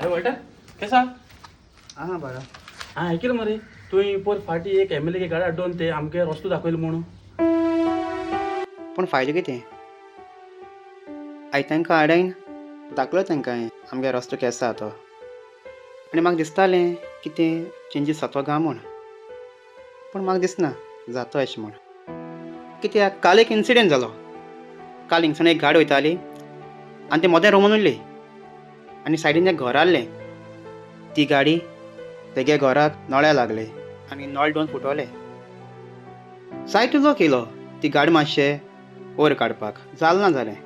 अरे वॉल्टर कैसा हां बरा हां ऐकलं मरे तुवें पोर फाटी एक एम एल ए गाडी अड्डोवन ते आमगे रस्तो दाखयलो म्हणून पूण फायदो कितें हांवें तांकां आडायन दाखलो तांकां आमगे रस्तो केसो आसा तो आनी म्हाका दिसतालें की तें चेंजीस जातो गा म्हूण पूण म्हाका दिसना जातो अशें म्हूण कित्याक काल एक इन्सिडेंट जालो काल हिंगसान एक गाडी वयताली आनी तें मोदें रोमन उरली आनी सायडीन एक घर आहलें ती गाडी तेगे घराक नळ्या लागले आनी नळ दोन फुटोले जायतो लोक येयलो ती गाडी मातशें वयर काडपाक जालें ना जालें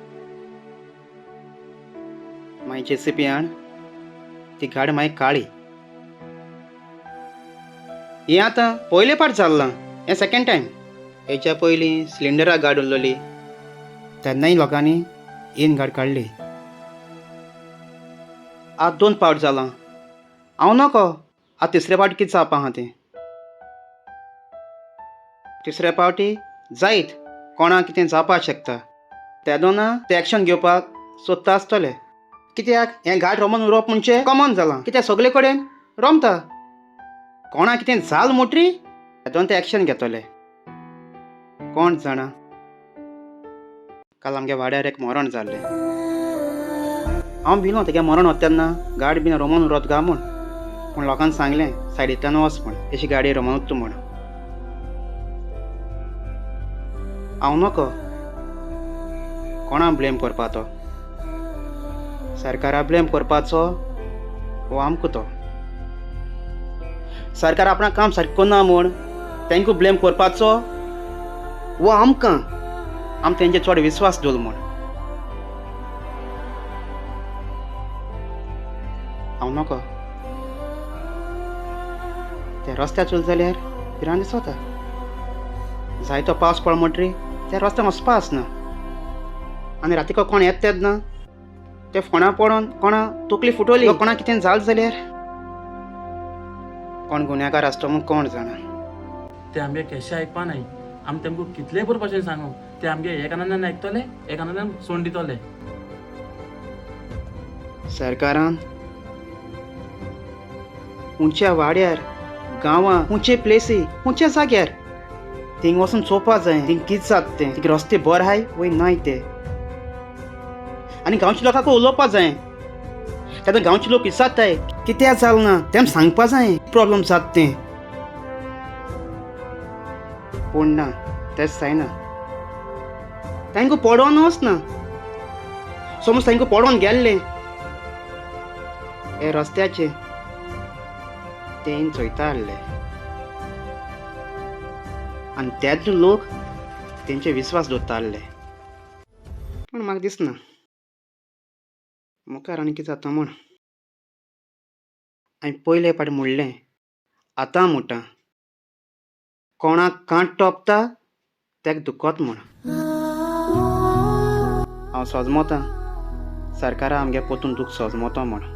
मागीर JCB हाड ती गाडी मागीर काळी हें आतां पयले पाट जाल्लां हें सेकंड टायम हेच्या पयलीं सिलिंडराक गाडी उरलोली तेन्नाय लोकांनी येन गाडी काडली आतां 2 पावट जालां हांव नको आतां तिसरे पावटी कितें जावपा आहा तें तिसऱ्या पावटी जायत कोणाक कितें जावपाक शकता ते दोना ते एक्शन घेवपाक सोदता आसतले कित्याक हें गाडी रोमन उरप म्हणजे कॉमन जालां कित्याक सगळे कडेन रोमता कोणाक कितें जाल मोटरी ते दोन ते एक्शन घेतले कोण जाणा काल आमगे वाड्यार एक मरण जाल्लें हांव भिलो तेगे मरण वता तेन्ना गाडी बीन रोमन उरत गा म्हूण पूण लोकांनी सांगलें सायडींतल्यान वच म्हूण अशी गाडी रोमन उरता म्हूण हांव नको कोणा ब्लेम करपाचो सरकारा ब्लेम करपाचो वो आमकां तो सरकार आपणा काम सारकें करना म्हूण तांकां ब्लेम करपाचो वो आमकां आम तेंचेर चड विस्वास दवरलो म्हूण हांव नको त्या रस्त्यार चल जाल्यार भिरांत दिसता जायतो पावस पड म्हणटरी त्या रस्त्यार वचपा आसना आनी रातीको कोण येत तेच ना ते फोंडा पडोन कोणा तकली फुटोली कोणा कितें जाल जाल्यार कोण गुन्यांवकार आसतो म्हूण कोण जाणा ते आमगे केशे आयकपा नाय आमी तेमकां कितलेय बरे भशेन सांगू ते आमगे एक आनंदान आयकतले एक आनंदान सोडून दितले सरकारान उंच्या वाड्यार गांवां उंचे प्लेसी उंच्या जाग्यार थिंग वचून चोवपा जाय थिंग कितें जाता तें थिंग रस्ते बरे आहाय वय नाय ते आनी गांवच्या लोकांक उलोवपा जाय तेन्ना गांवचे लोक विचारताय कित्याक जालें ना तेम सांगपा जाय प्रॉब्लम जाता तें पूण ना तेच जायना तांकां पडोवन वचना समज तांकां पडोवन गेल्लें हे रस्त्याचे तें चोयता आसले आनी तेच लोक तेंचे विस्वास दवरता आसले पूण म्हाका दिसना मुखार आनी कितें जाता म्हूण हांवें पयले पाटी म्हणलें आतां मुटा कोणाक कांट टोपता तेका दुखोत म्हूण हांव सोजमोतां सरकारा आमगे पोतून दूख सोजमोता म्हूण